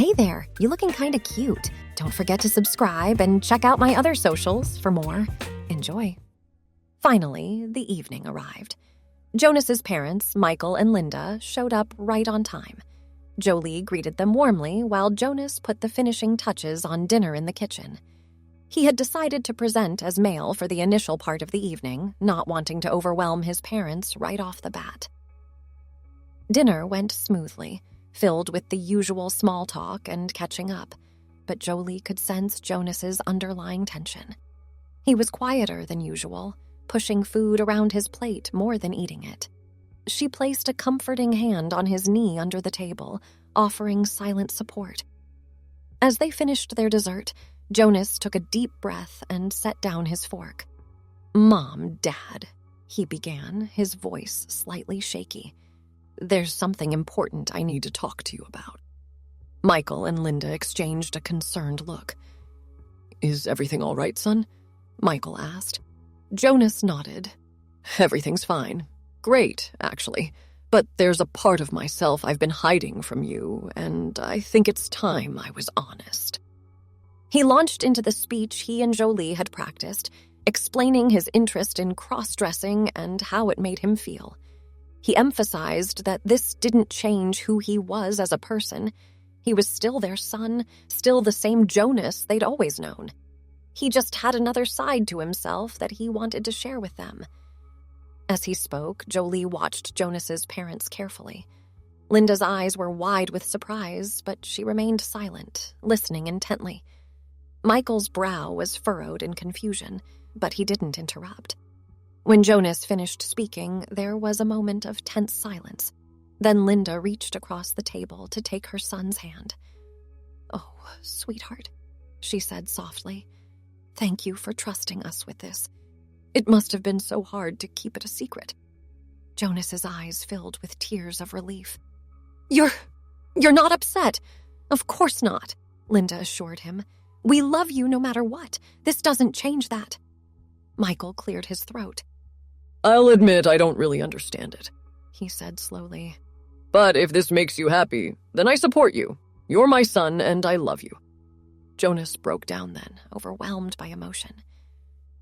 Hey there, you looking kinda cute. Don't forget to subscribe and check out my other socials for more. Enjoy. Finally, the evening arrived. Jonas's parents, Michael and Linda, showed up right on time. Jolie greeted them warmly while Jonas put the finishing touches on dinner in the kitchen. He had decided to present as male for the initial part of the evening, not wanting to overwhelm his parents right off the bat. Dinner went smoothly, filled with the usual small talk and catching up, but Jolie could sense Jonas's underlying tension. He was quieter than usual, pushing food around his plate more than eating it. She placed a comforting hand on his knee under the table, offering silent support. As they finished their dessert, Jonas took a deep breath and set down his fork. "Mom, Dad," he began, his voice slightly shaky. "There's something important I need to talk to you about." Michael and Linda exchanged a concerned look. "Is everything all right, son?" Michael asked. Jonas nodded. "Everything's fine. Great, actually. But there's a part of myself I've been hiding from you, and I think it's time I was honest." He launched into the speech he and Jolie had practiced, explaining his interest in crossdressing and how it made him feel. He emphasized that this didn't change who he was as a person. He was still their son, still the same Jonas they'd always known. He just had another side to himself that he wanted to share with them. As he spoke, Jolie watched Jonas's parents carefully. Linda's eyes were wide with surprise, but she remained silent, listening intently. Michael's brow was furrowed in confusion, but he didn't interrupt. When Jonas finished speaking, there was a moment of tense silence. Then Linda reached across the table to take her son's hand. "Oh, sweetheart," she said softly. "Thank you for trusting us with this. It must have been so hard to keep it a secret." Jonas's eyes filled with tears of relief. You're not upset. Of course not," Linda assured him. "We love you no matter what. This doesn't change that." Michael cleared his throat. "I'll admit I don't really understand it," he said slowly. "But if this makes you happy, then I support you. You're my son, and I love you." Jonas broke down then, overwhelmed by emotion.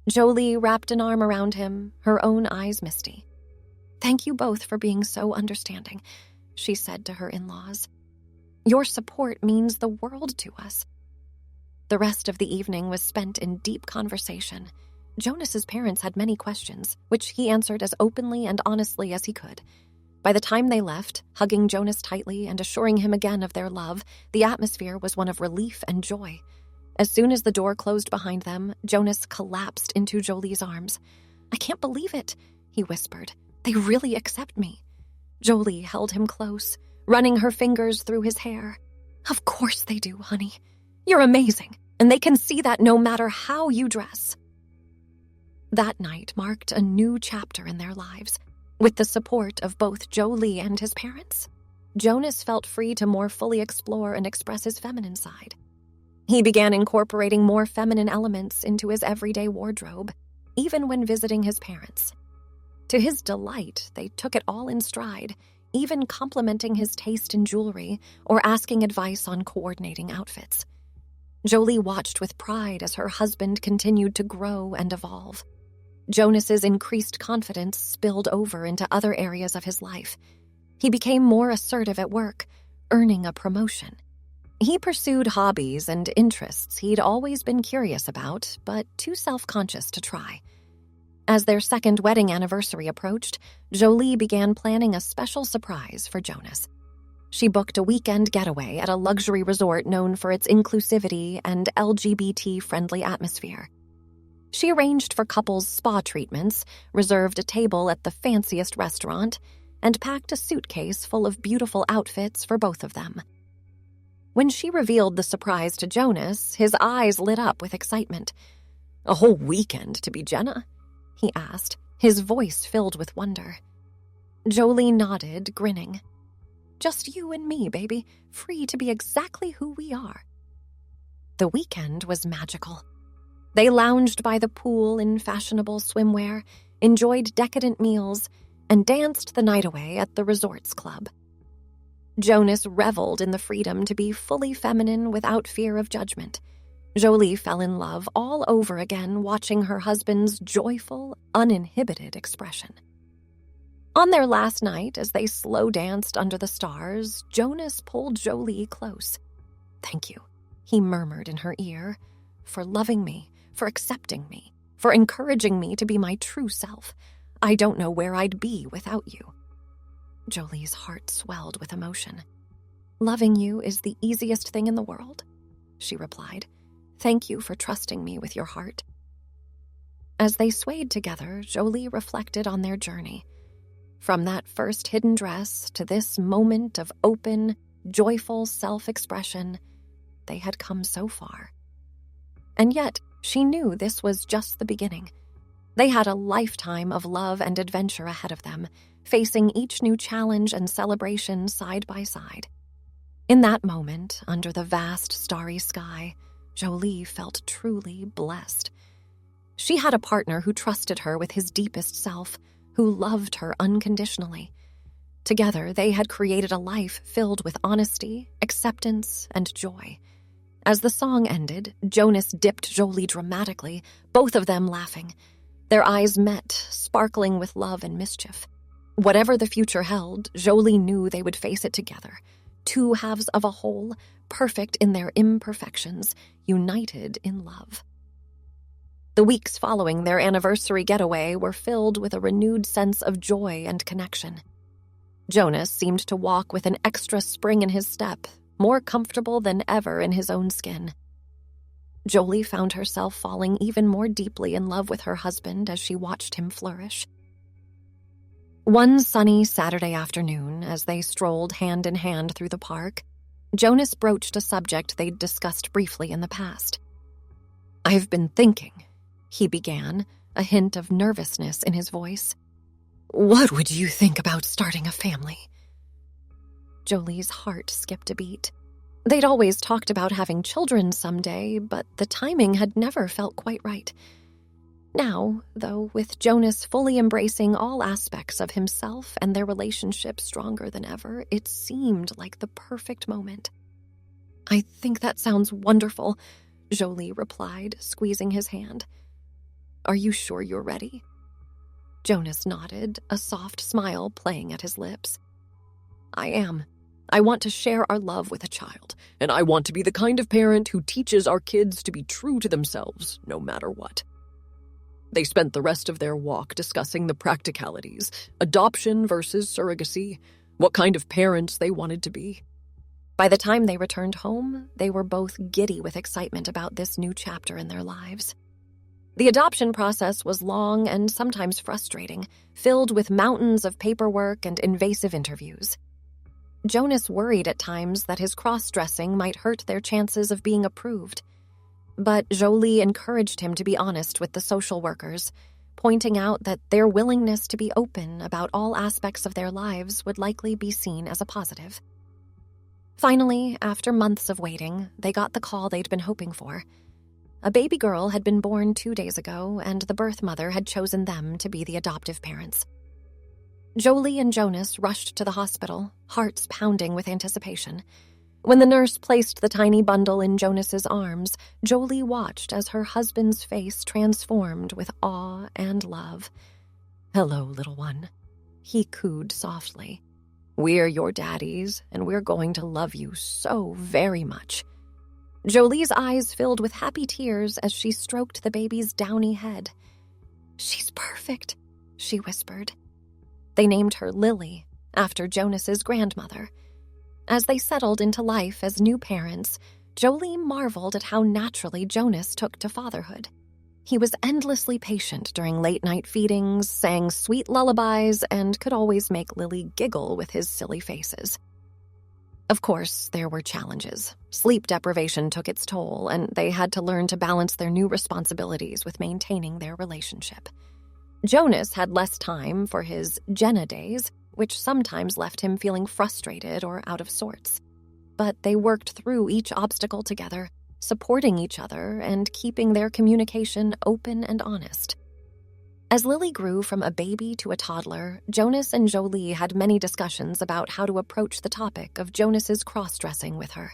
Jolie wrapped an arm around him, her own eyes misty. "Thank you both for being so understanding," she said to her in-laws. "Your support means the world to us." The rest of the evening was spent in deep conversation. Jonas's parents had many questions, which he answered as openly and honestly as he could. By the time they left, hugging Jonas tightly and assuring him again of their love, the atmosphere was one of relief and joy. As soon as the door closed behind them, Jonas collapsed into Jolie's arms. "I can't believe it," he whispered. "They really accept me." Jolie held him close, running her fingers through his hair. "Of course they do, honey. You're amazing, and they can see that no matter how you dress." That night marked a new chapter in their lives. With the support of both Jolie and his parents, Jonas felt free to more fully explore and express his feminine side. He began incorporating more feminine elements into his everyday wardrobe, even when visiting his parents. To his delight, they took it all in stride, even complimenting his taste in jewelry or asking advice on coordinating outfits. Jolie watched with pride as her husband continued to grow and evolve. Jonas's increased confidence spilled over into other areas of his life. He became more assertive at work, earning a promotion. He pursued hobbies and interests he'd always been curious about, but too self-conscious to try. As their second wedding anniversary approached, Jolie began planning a special surprise for Jonas. She booked a weekend getaway at a luxury resort known for its inclusivity and LGBT-friendly atmosphere. She arranged for couples' spa treatments, reserved a table at the fanciest restaurant, and packed a suitcase full of beautiful outfits for both of them. When she revealed the surprise to Jonas, his eyes lit up with excitement. "A whole weekend to be Jenna?" he asked, his voice filled with wonder. Jolie nodded, grinning. "Just you and me, baby, free to be exactly who we are." The weekend was magical. They lounged by the pool in fashionable swimwear, enjoyed decadent meals, and danced the night away at the resort's club. Jonas reveled in the freedom to be fully feminine without fear of judgment. Jolie fell in love all over again watching her husband's joyful, uninhibited expression. On their last night, as they slow danced under the stars, Jonas pulled Jolie close. "Thank you," he murmured in her ear, "for loving me, for accepting me, for encouraging me to be my true self. I don't know where I'd be without you." Jolie's heart swelled with emotion. "Loving you is the easiest thing in the world," she replied. "Thank you for trusting me with your heart." As they swayed together, Jolie reflected on their journey. From that first hidden dress to this moment of open, joyful self-expression, they had come so far. And yet, she knew this was just the beginning. They had a lifetime of love and adventure ahead of them, facing each new challenge and celebration side by side. In that moment, under the vast starry sky, Jolie felt truly blessed. She had a partner who trusted her with his deepest self, who loved her unconditionally. Together, they had created a life filled with honesty, acceptance, and joy. As the song ended, Jonas dipped Jolie dramatically, both of them laughing. Their eyes met, sparkling with love and mischief. Whatever the future held, Jolie knew they would face it together. Two halves of a whole, perfect in their imperfections, united in love. The weeks following their anniversary getaway were filled with a renewed sense of joy and connection. Jonas seemed to walk with an extra spring in his step, more comfortable than ever in his own skin. Jolie found herself falling even more deeply in love with her husband as she watched him flourish. One sunny Saturday afternoon, as they strolled hand in hand through the park, Jonas broached a subject they'd discussed briefly in the past. "I've been thinking," he began, a hint of nervousness in his voice. "What would you think about starting a family?" Jolie's heart skipped a beat. They'd always talked about having children someday, but the timing had never felt quite right. Now, though, with Jonas fully embracing all aspects of himself and their relationship stronger than ever, it seemed like the perfect moment. "I think that sounds wonderful," Jolie replied, squeezing his hand. "Are you sure you're ready?" Jonas nodded, a soft smile playing at his lips. "I am. I want to share our love with a child, and I want to be the kind of parent who teaches our kids to be true to themselves, no matter what." They spent the rest of their walk discussing the practicalities, adoption versus surrogacy, what kind of parents they wanted to be. By the time they returned home, they were both giddy with excitement about this new chapter in their lives. The adoption process was long and sometimes frustrating, filled with mountains of paperwork and invasive interviews. Jonas worried at times that his cross-dressing might hurt their chances of being approved. But Jolie encouraged him to be honest with the social workers, pointing out that their willingness to be open about all aspects of their lives would likely be seen as a positive. Finally, after months of waiting, they got the call they'd been hoping for. A baby girl had been born 2 days ago, and the birth mother had chosen them to be the adoptive parents. Jolie and Jonas rushed to the hospital, hearts pounding with anticipation. When the nurse placed the tiny bundle in Jonas's arms, Jolie watched as her husband's face transformed with awe and love. "Hello, little one," he cooed softly. "We're your daddies, and we're going to love you so very much." Jolie's eyes filled with happy tears as she stroked the baby's downy head. "She's perfect," she whispered. They named her Lily, after Jonas's grandmother. As they settled into life as new parents, Jolie marveled at how naturally Jonas took to fatherhood. He was endlessly patient during late-night feedings, sang sweet lullabies, and could always make Lily giggle with his silly faces. Of course, there were challenges. Sleep deprivation took its toll, and they had to learn to balance their new responsibilities with maintaining their relationship. Jonas had less time for his Jenna days, which sometimes left him feeling frustrated or out of sorts. But they worked through each obstacle together, supporting each other and keeping their communication open and honest. As Lily grew from a baby to a toddler, Jonas and Jolie had many discussions about how to approach the topic of Jonas's cross-dressing with her.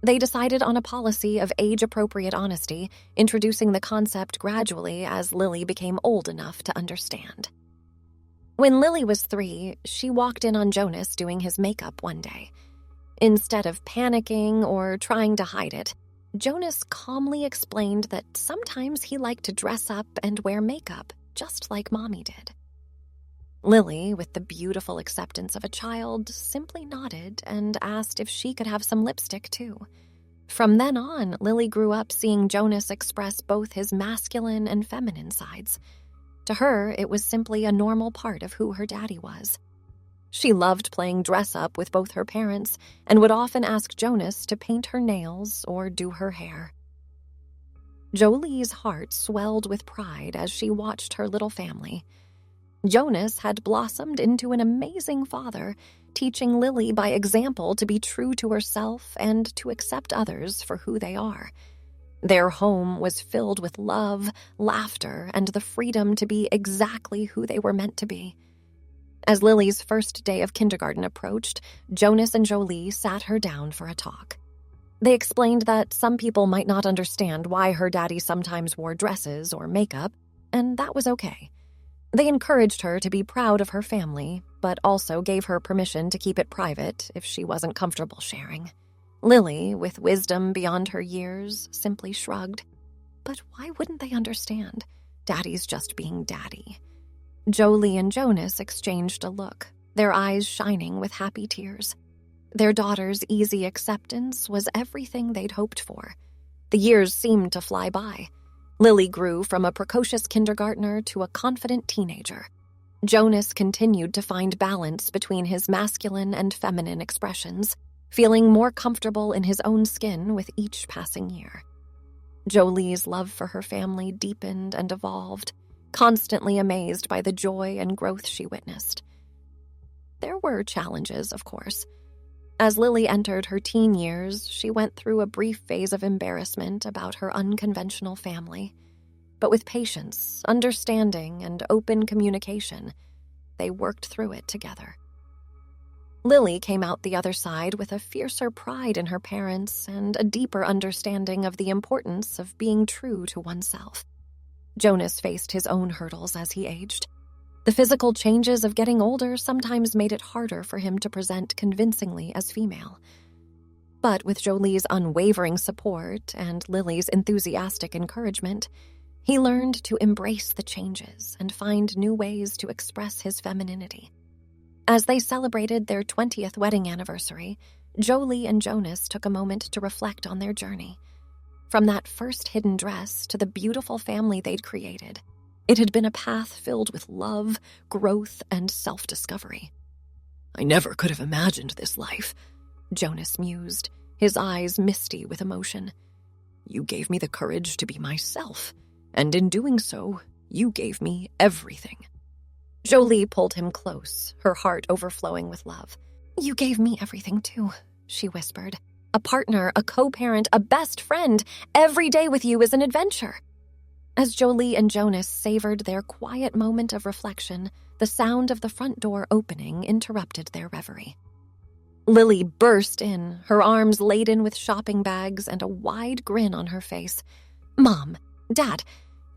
They decided on a policy of age-appropriate honesty, introducing the concept gradually as Lily became old enough to understand. When Lily was 3, she walked in on Jonas doing his makeup one day. Instead of panicking or trying to hide it, Jonas calmly explained that sometimes he liked to dress up and wear makeup, just like Mommy did. Lily, with the beautiful acceptance of a child, simply nodded and asked if she could have some lipstick too. From then on, Lily grew up seeing Jonas express both his masculine and feminine sides. To her, it was simply a normal part of who her daddy was. She loved playing dress-up with both her parents and would often ask Jonas to paint her nails or do her hair. Jolie's heart swelled with pride as she watched her little family. Jonas had blossomed into an amazing father, teaching Lily by example to be true to herself and to accept others for who they are. Their home was filled with love, laughter, and the freedom to be exactly who they were meant to be. As Lily's first day of kindergarten approached, Jonas and Jolie sat her down for a talk. They explained that some people might not understand why her daddy sometimes wore dresses or makeup, and that was okay. They encouraged her to be proud of her family, but also gave her permission to keep it private if she wasn't comfortable sharing. Lily, with wisdom beyond her years, simply shrugged. But why wouldn't they understand? Daddy's just being daddy. Jolie and Jonas exchanged a look, their eyes shining with happy tears. Their daughter's easy acceptance was everything they'd hoped for. The years seemed to fly by. Lily grew from a precocious kindergartner to a confident teenager. Jonas continued to find balance between his masculine and feminine expressions, feeling more comfortable in his own skin with each passing year. Jolie's love for her family deepened and evolved, constantly amazed by the joy and growth she witnessed. There were challenges, of course. As Lily entered her teen years, she went through a brief phase of embarrassment about her unconventional family. But with patience, understanding, and open communication, they worked through it together. Lily came out the other side with a fiercer pride in her parents and a deeper understanding of the importance of being true to oneself. Jonas faced his own hurdles as he aged. The physical changes of getting older sometimes made it harder for him to present convincingly as female. But with Jolie's unwavering support and Lily's enthusiastic encouragement, he learned to embrace the changes and find new ways to express his femininity. As they celebrated their 20th wedding anniversary, Jolie and Jonas took a moment to reflect on their journey. From that first hidden dress to the beautiful family they'd created, it had been a path filled with love, growth, and self-discovery. "I never could have imagined this life," Jonas mused, his eyes misty with emotion. "You gave me the courage to be myself, and in doing so, you gave me everything." Jolie pulled him close, her heart overflowing with love. "You gave me everything too," she whispered. "A partner, a co-parent, a best friend. Every day with you is an adventure." As Jolie and Jonas savored their quiet moment of reflection, the sound of the front door opening interrupted their reverie. Lily burst in, her arms laden with shopping bags and a wide grin on her face. "Mom, Dad,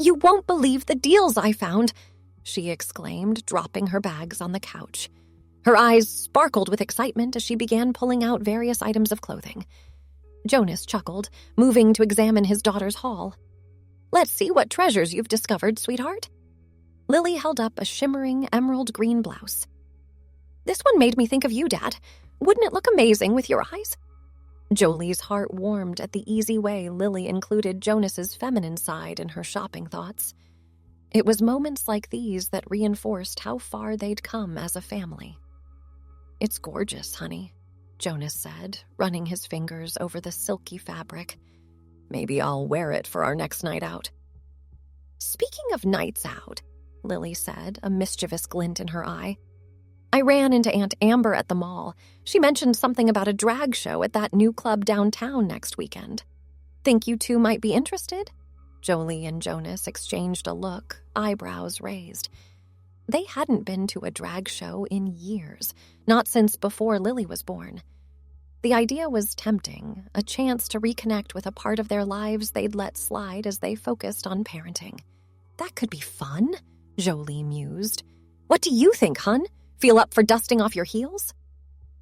you won't believe the deals I found," she exclaimed, dropping her bags on the couch. Her eyes sparkled with excitement as she began pulling out various items of clothing. Jonas chuckled, moving to examine his daughter's haul. "Let's see what treasures you've discovered, sweetheart." Lily held up a shimmering emerald green blouse. "This one made me think of you, Dad. Wouldn't it look amazing with your eyes?" Jolie's heart warmed at the easy way Lily included Jonas's feminine side in her shopping thoughts. It was moments like these that reinforced how far they'd come as a family. "It's gorgeous, honey," Jonas said, running his fingers over the silky fabric. "Maybe I'll wear it for our next night out." "Speaking of nights out," Lily said, a mischievous glint in her eye, "I ran into Aunt Amber at the mall. She mentioned something about a drag show at that new club downtown next weekend. Think you two might be interested?" Jolie and Jonas exchanged a look, eyebrows raised. They hadn't been to a drag show in years, not since before Lily was born. The idea was tempting, a chance to reconnect with a part of their lives they'd let slide as they focused on parenting. That could be fun, Jolie mused. What do you think, hun? Feel up for dusting off your heels?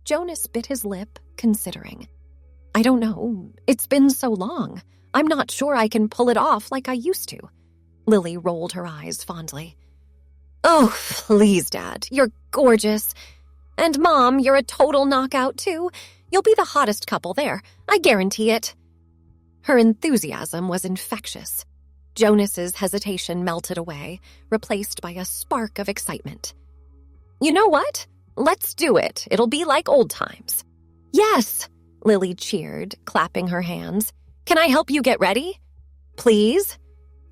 Jonas bit his lip, considering. I don't know. It's been so long. I'm not sure I can pull it off like I used to. Lily rolled her eyes fondly. Oh, please, Dad. You're gorgeous. And Mom, you're a total knockout, too. You'll be the hottest couple there. I guarantee it. Her enthusiasm was infectious. Jonas's hesitation melted away, replaced by a spark of excitement. You know what? Let's do it. It'll be like old times. Yes, Lily cheered, clapping her hands. Can I help you get ready? Please?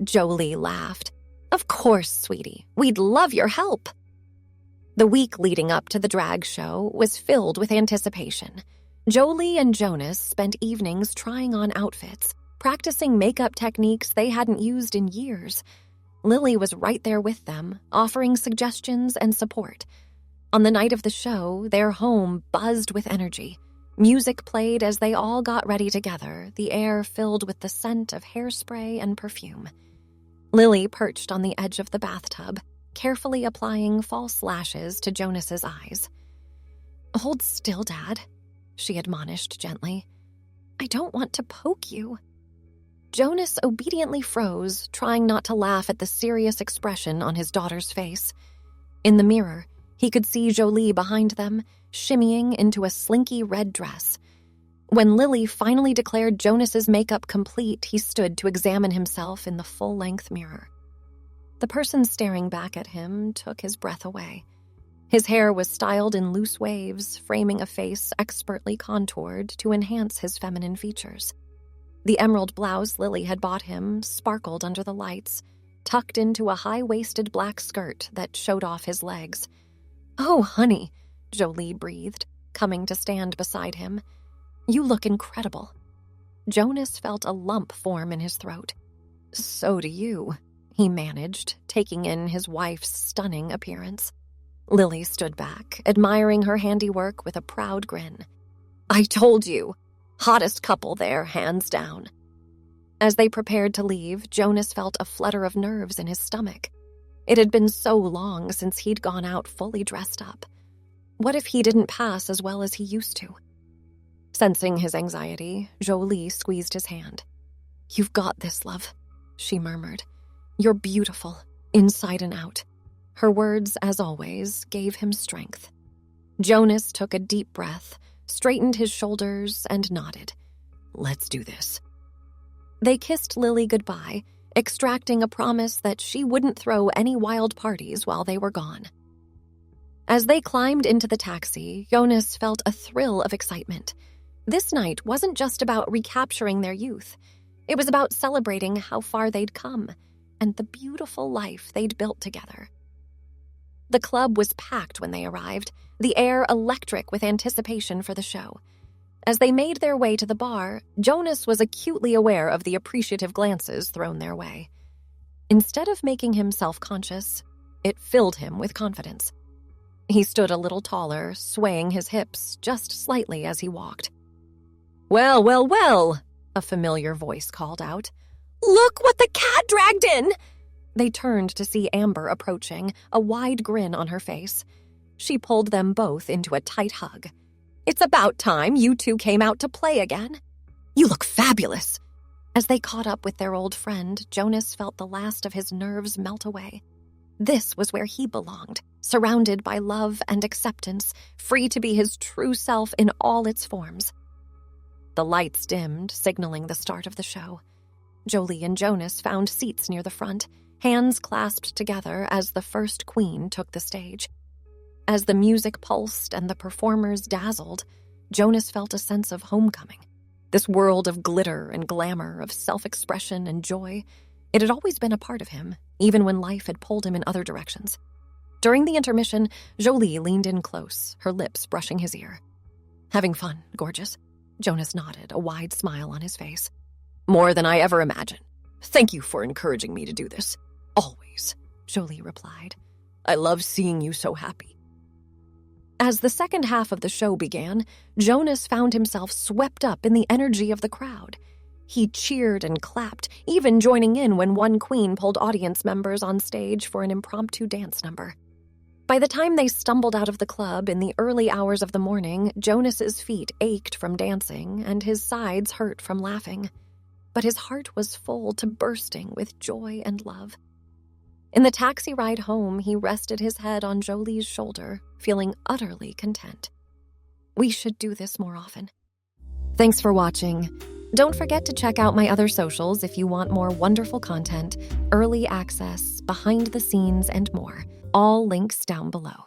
Jolie laughed. Of course, sweetie. We'd love your help. The week leading up to the drag show was filled with anticipation. Jolie and Jonas spent evenings trying on outfits, practicing makeup techniques they hadn't used in years. Lily was right there with them, offering suggestions and support. On the night of the show, their home buzzed with energy. Music played as they all got ready together, the air filled with the scent of hairspray and perfume. Lily perched on the edge of the bathtub, carefully applying false lashes to Jonas's eyes. Hold still, Dad, she admonished gently. I don't want to poke you. Jonas obediently froze, trying not to laugh at the serious expression on his daughter's face. In the mirror, he could see Jolie behind them, shimmying into a slinky red dress. When Lily finally declared Jonas's makeup complete, he stood to examine himself in the full-length mirror. The person staring back at him took his breath away. His hair was styled in loose waves, framing a face expertly contoured to enhance his feminine features. The emerald blouse Lily had bought him sparkled under the lights, tucked into a high-waisted black skirt that showed off his legs. Oh, honey, Jolie breathed, coming to stand beside him. You look incredible. Jonas felt a lump form in his throat. So do you, he managed, taking in his wife's stunning appearance. Lily stood back, admiring her handiwork with a proud grin. I told you. Hottest couple there, hands down. As they prepared to leave, Jonas felt a flutter of nerves in his stomach. It had been so long since he'd gone out fully dressed up. What if he didn't pass as well as he used to? Sensing his anxiety, Jolie squeezed his hand. You've got this, love, she murmured. You're beautiful, inside and out. Her words, as always, gave him strength. Jonas took a deep breath, straightened his shoulders, and nodded. Let's do this. They kissed Lily goodbye, extracting a promise that she wouldn't throw any wild parties while they were gone. As they climbed into the taxi, Jonas felt a thrill of excitement. This night wasn't just about recapturing their youth. It was about celebrating how far they'd come and the beautiful life they'd built together. The club was packed when they arrived, the air electric with anticipation for the show. As they made their way to the bar, Jonas was acutely aware of the appreciative glances thrown their way. Instead of making him self-conscious, it filled him with confidence. He stood a little taller, swaying his hips just slightly as he walked. Well, well, well, a familiar voice called out. Look what the cat dragged in! They turned to see Amber approaching, a wide grin on her face. She pulled them both into a tight hug. It's about time you two came out to play again. You look fabulous. As they caught up with their old friend, Jonas felt the last of his nerves melt away. This was where he belonged, surrounded by love and acceptance, free to be his true self in all its forms. The lights dimmed, signaling the start of the show. Jolie and Jonas found seats near the front, hands clasped together as the first queen took the stage. As the music pulsed and the performers dazzled, Jonas felt a sense of homecoming. This world of glitter and glamour, of self-expression and joy, it had always been a part of him, even when life had pulled him in other directions. During the intermission, Jolie leaned in close, her lips brushing his ear. Having fun, gorgeous? Jonas nodded, a wide smile on his face. More than I ever imagined. Jolie, Thank you for encouraging me to do this. Always, Jolie replied. I love seeing you so happy. As the second half of the show began, Jonas found himself swept up in the energy of the crowd. He cheered and clapped, even joining in when one queen pulled audience members on stage for an impromptu dance number. By the time they stumbled out of the club in the early hours of the morning, Jonas's feet ached from dancing and his sides hurt from laughing. But his heart was full to bursting with joy and love. In the taxi ride home, he rested his head on Jolie's shoulder, feeling utterly content. We should do this more often. Thanks for watching. Don't forget to check out my other socials if you want more wonderful content, early access, behind the scenes, and more. All links down below.